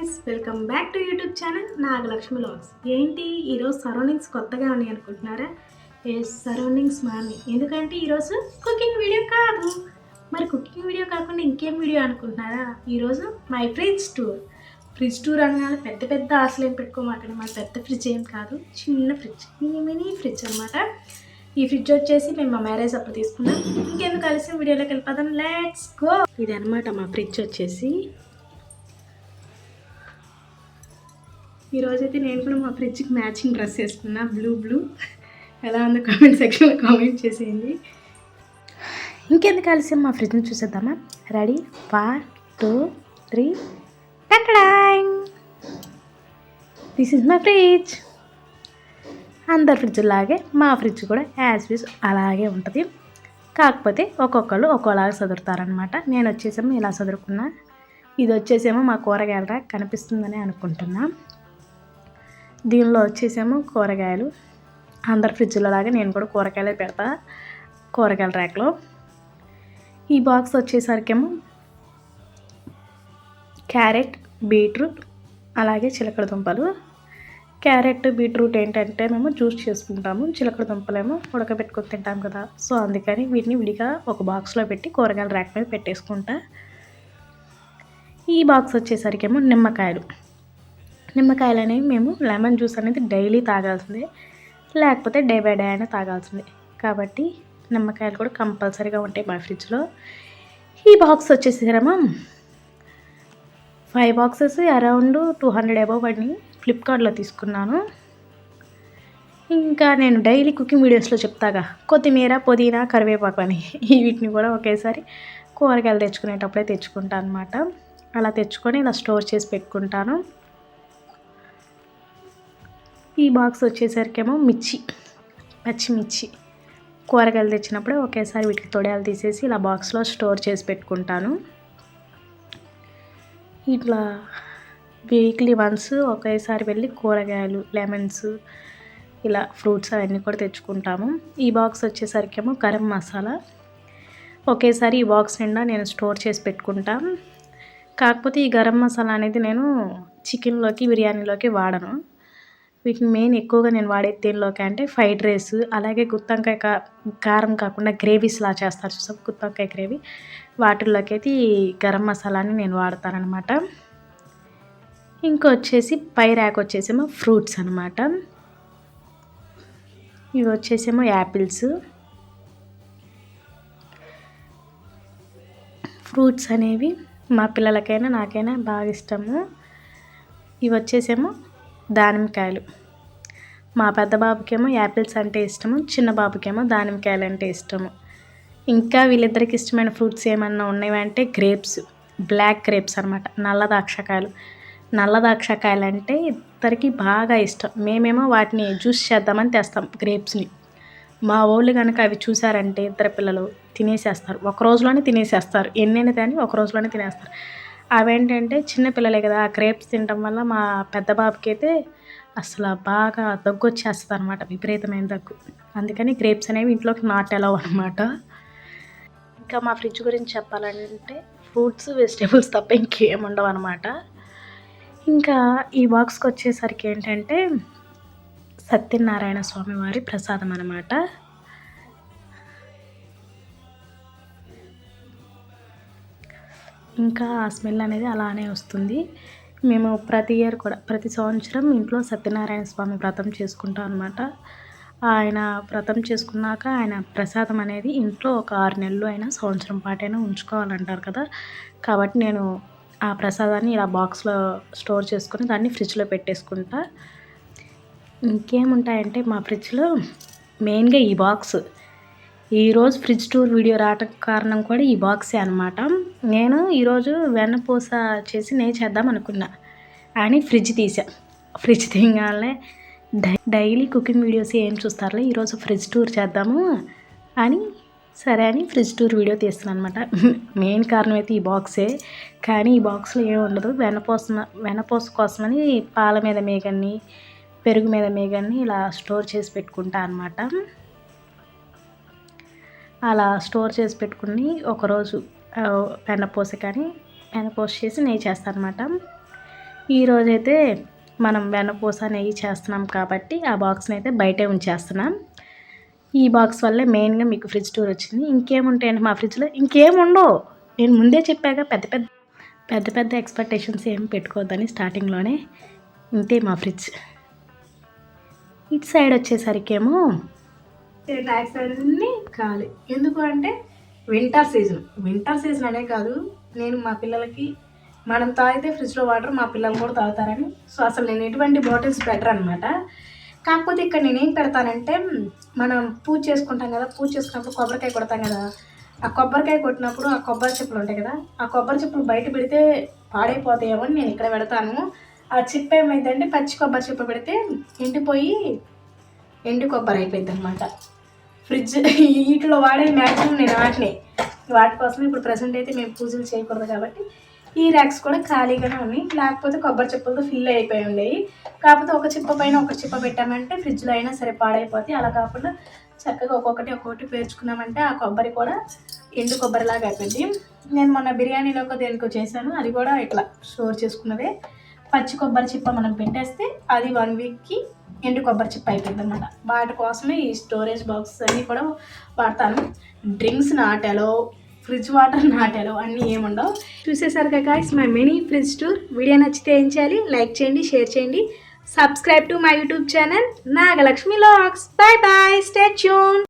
Guys, welcome back to YouTube channel Nagalakshmi vlogs. ఏంటి ఈరోజు surroundings కొత్తగా ఉన్నాయి అనుకుంటున్నారా? ఏ సరౌండింగ్స్ మారినాయి. ఎందుకంటే ఈరోజు కుకింగ్ వీడియో కాదు. మరి కుకింగ్ వీడియో కాకుండా ఇంకేం వీడియో అనుకుంటున్నారా? ఈరోజు మై ఫ్రిడ్జ్ టూర్ అనగానే పెద్ద పెద్ద ఆశలు ఏం పెట్టుకోమాకండి. మా పెద్ద ఫ్రిడ్జ్ ఏం కాదు, చిన్న ఫ్రిడ్జ్, మినీ ఫ్రిడ్జ్ అనమాట. ఈ ఫ్రిడ్జ్ వచ్చేసి మేము మా మ్యారేజ్ అప్పుడు తీసుకున్నాం. ఇంకెందుకు కలిసి వీడియోలోకి వెళ్ళిపోదాం, లెట్స్ గో. ఇది అనమాట మా ఫ్రిడ్జ్ వచ్చేసి. ఈరోజైతే నేను కూడా మా ఫ్రిడ్జ్కి మ్యాచింగ్ డ్రెస్ వేసుకున్నా, బ్లూ. ఎలా ఉందో కామెంట్ సెక్షన్లో కామెంట్ చేసేయండి. ఇంకెందుకు కలిసి మా ఫ్రిడ్జ్ని చూసేద్దామా? రెడీ, 1 2 3 టకడాంగ్. This is my fridge. అందరి ఫ్రిడ్జ్ లాగే మా ఫ్రిడ్జ్ కూడా యాజ్ యూజ్ అలాగే ఉంటుంది. కాకపోతే ఒక్కొక్కళ్ళు ఒక్కోలాగా చదువుతారనమాట. నేను వచ్చేసేమో ఇలా చదువుకున్నా. ఇది వచ్చేసేమో మా కూరగాయల ర్యాక్ కనిపిస్తుందని అనుకుంటున్నా. దీనిలో వచ్చేసేమో కూరగాయలు. అందరి ఫ్రిడ్జ్లో లాగా నేను కూడా కూరగాయలే పెడతా కూరగాయల ర్యాక్లో. ఈ బాక్స్ వచ్చేసరికేమో క్యారెట్, బీట్రూట్, అలాగే చిలకడ దుంపలు. క్యారెట్, బీట్రూట్ ఏంటంటే మేము జ్యూస్ చేసుకుంటాము, చిలకడ దుంపలేమో ఉడకబెట్టుకొని తింటాం కదా. సో అందుకని వీటిని విడిగా ఒక బాక్స్లో పెట్టి కూరగాయల ర్యాక్ మీద పెట్టేసుకుంటా. ఈ బాక్స్ వచ్చేసరికేమో నిమ్మకాయలు అనేవి మేము లెమన్ జ్యూస్ అనేది డైలీ తాగాల్సిందే, లేకపోతే డే బై డే అయినా తాగాల్సిందే. కాబట్టి నిమ్మకాయలు కూడా కంపల్సరీగా ఉంటాయి మా ఫ్రిడ్జ్లో. ఈ బాక్స్ వచ్చేసేమో 5 బాక్సెస్ అరౌండ్ 200 అబవ్ పడినాయి. ఫ్లిప్కార్ట్లో తీసుకున్నాను. ఇంకా నేను డైలీ కుకింగ్ వీడియోస్లో చెప్తాగా, కొత్తిమీర, పుదీనా, కరివేపాకు అని. వీటిని కూడా ఒకేసారి కూరగాయలు తెచ్చుకునేటప్పుడే తెచ్చుకుంటాను అనమాట. అలా తెచ్చుకొని ఇలా స్టోర్ చేసి పెట్టుకుంటాను. ఈ బాక్స్ వచ్చేసరికేమో పచ్చిమిర్చి కూరగాయలు తెచ్చినప్పుడే ఒకేసారి వీటికి తొడియాలు తీసేసి ఇలా బాక్స్లో స్టోర్ చేసి పెట్టుకుంటాను. ఇట్లా వీక్లీ వన్స్ ఒకేసారి వెళ్ళి కూరగాయలు, లెమన్స్, ఇలా ఫ్రూట్స్ అవన్నీ కూడా తెచ్చుకుంటాము. ఈ బాక్స్ వచ్చేసరికేమో గరం మసాలా. ఒకేసారి ఈ బాక్స్ నిండా నేను స్టోర్ చేసి పెట్టుకుంటాను. కాకపోతే ఈ గరం మసాలా అనేది నేను చికెన్లోకి, బిర్యానీలోకి వాడను. వీటిని మెయిన్ ఎక్కువగా నేను వాడేది దేనిలోకి అంటే ఫ్రైడ్ రైస్, అలాగే గుత్తొంకాయ కారం కాకుండా గ్రేవీస్లా చేస్తారు చూసాం, గుత్తొంకాయ గ్రేవీ, వాటిల్లోకి అయితే ఈ గరం మసాలాని నేను వాడతానమాట. ఇంకొచ్చేసి పై ర్యాక్ వచ్చేసేమో ఫ్రూట్స్ అనమాట. ఇవి వచ్చేసేమో యాపిల్స్. ఫ్రూట్స్ అనేవి మా పిల్లలకైనా నాకైనా బాగా ఇష్టము. ఇవి వచ్చేసేమో దానిమ్మకాయలు. మా పెద్ద బాబుకేమో యాపిల్స్ అంటే ఇష్టము, చిన్న బాబుకేమో దానిమ్మకాయలు అంటే ఇష్టము. ఇంకా వీళ్ళిద్దరికి ఇష్టమైన ఫ్రూట్స్ ఏమన్నా ఉన్నాయంటే గ్రేప్స్, బ్లాక్ గ్రేప్స్ అనమాట, నల్ల ద్రాక్షకాయలు అంటే ఇద్దరికి బాగా ఇష్టం. మేమేమో వాటిని జ్యూస్ చేద్దామని తెస్తాం గ్రేప్స్ని. మా వాళ్ళు కనుక అవి చూసారంటే ఇద్దరు పిల్లలు తినేసేస్తారు, ఒక రోజులోనే తినేసేస్తారు. ఎన్నైనా కానీ ఒక రోజులోనే తినేస్తారు. అవేంటంటే చిన్న పిల్లలే కదా, ఆ గ్రేప్స్ తినడం వల్ల మా పెద్ద బాబుకి అయితే అసలు బాగా దగ్గు వచ్చేస్తుంది అనమాట, విపరీతమైన దగ్గు. అందుకని గ్రేప్స్ అనేవి ఇంట్లోకి నాట్ అలౌ అనమాట. ఇంకా మా ఫ్రిడ్జ్ గురించి చెప్పాలంటే ఫ్రూట్స్, వెజిటేబుల్స్ తప్ప ఇంకేం ఉండవు అనమాట. ఇంకా ఈ బాక్స్కి వచ్చేసరికి ఏంటంటే సత్యనారాయణ స్వామి వారి ప్రసాదం అనమాట. ఇంకా ఆ స్మెల్ అనేది అలానే వస్తుంది. మేము ప్రతి సంవత్సరం ఇంట్లో సత్యనారాయణ స్వామి వ్రతం చేసుకుంటాం అనమాట. ఆయన వ్రతం చేసుకున్నాక ఆయన ప్రసాదం అనేది ఇంట్లో ఒక 6 నెలలు అయినా సంవత్సరం పాటైనా ఉంచుకోవాలంటారు కదా. కాబట్టి నేను ఆ ప్రసాదాన్ని ఇలా బాక్స్లో స్టోర్ చేసుకొని దాన్ని ఫ్రిడ్జ్లో పెట్టేసుకుంటా. ఇంకేముంటాయంటే మా ఫ్రిడ్జ్లో మెయిన్గా ఈ బాక్స్. ఈరోజు ఫ్రిడ్జ్ టూర్ వీడియో రావటం కారణం కూడా ఈ బాక్సే అనమాట. నేను ఈరోజు వెన్నపూస చేసి నేను చేద్దాం అనుకున్నా, అని ఫ్రిడ్జ్ తీయగానే డైలీ కుకింగ్ వీడియోస్ ఏం చూస్తారులే, ఈరోజు ఫ్రిడ్జ్ టూర్ చేద్దాము అని సరే అని ఫ్రిడ్జ్ టూర్ వీడియో తీస్తున్నాను అనమాట. మెయిన్ కారణం అయితే ఈ బాక్సే. కానీ ఈ బాక్స్లో ఏమి ఉండదు. వెన్నపూస కోసమని పాల మీద మేగన్ని, పెరుగు మీద మేగన్ని ఇలా స్టోర్ చేసి పెట్టుకుంటా అనమాట. అలా స్టోర్ చేసి పెట్టుకుని ఒకరోజు వెన్నపూస చేసి నెయ్యి చేస్తాను అనమాట. ఈరోజైతే మనం వెన్నపూస నెయ్యి చేస్తున్నాం కాబట్టి ఆ బాక్స్ని అయితే బయటే ఉంచేస్తున్నాం. ఈ బాక్స్ వల్లే మెయిన్గా మీకు ఫ్రిడ్జ్ టూర్ వచ్చింది. ఇంకేముంటాయండి మా ఫ్రిడ్జ్లో, ఇంకేముండవు. నేను ముందే చెప్పాక పెద్ద పెద్ద ఎక్స్పెక్టేషన్స్ ఏం పెట్టుకోవద్దని స్టార్టింగ్లోనే. ఇంతే మా ఫ్రిడ్జ్. ఇటు సైడ్ వచ్చేసరికేమో ర్యాక్స్ అన్నీ ఖాళీ. ఎందుకు అంటే వింటర్ సీజన్ అనే కాదు, నేను మా పిల్లలకి మనం తాగితే ఫ్రిడ్జ్లో వాటర్ మా పిల్లలు కూడా తాగుతారని, సో అసలు నేను ఎటువంటి బాటిల్స్ పెట్టరు అనమాట. కాకపోతే ఇక్కడ నేనేం పెడతానంటే, మనం పూజ చేసుకుంటాం కదా, పూజ చేసుకున్నప్పుడు కొబ్బరికాయ కొడతాం కదా, ఆ కొబ్బరికాయ కొట్టినప్పుడు ఆ కొబ్బరి చిప్పలు ఉంటాయి కదా, ఆ కొబ్బరి చిప్పలు బయట పెడితే పాడైపోతాయేమో అని నేను ఇక్కడ పెడతాను. ఆ చిప్ప ఏమైందంటే పచ్చి కొబ్బరి చిప్ప పెడితే ఎండిపోయి ఎండు కొబ్బరి అయిపోయింది అనమాట. ఫ్రిడ్జ్ వీటిలో వాడే మ్యాక్సిమం నేను వాటి కోసం ఇప్పుడు ప్రజెంట్ అయితే మేము పూజలు చేయకూడదు కాబట్టి ఈ ర్యాక్స్ కూడా ఖాళీగానే ఉన్నాయి. లేకపోతే కొబ్బరి చిప్పలతో ఫిల్ అయిపోయి ఉండేవి. కాకపోతే ఒక చిప్ప పైన ఒక చిప్ప పెట్టామంటే ఫ్రిడ్జ్లో అయినా సరే పాడైపోతాయి. అలా కాకుండా చక్కగా ఒక్కొక్కటి పేర్చుకున్నామంటే ఆ కొబ్బరి కూడా ఎండు కొబ్బరిలాగా అయిపోయింది. నేను మొన్న బిర్యానీలోకి దేనికో చేశాను, అది కూడా ఇట్లా స్టోర్ చేసుకున్నదే. పచ్చి కొబ్బరి చిప్ప మనం పెట్టేస్తే అది 1 వీక్కి ఎండు కొబ్బరి చిప్ప అయిపోయింది అనమాట. వాటి కోసమే ఈ స్టోరేజ్ బాక్స్ అన్నీ కూడా వాడతాను. డ్రింక్స్ నాటాలో, ఫ్రిడ్జ్ వాటర్ నాటాలో అన్నీ ఏముండవు. చూసేసారు కదా guys my mini fridge tour. Video నచ్చితే ఏం చేయాలి? లైక్ చేయండి, షేర్ చేయండి, subscribe to my YouTube channel Nagalakshmi vlogs. By by, stay tune.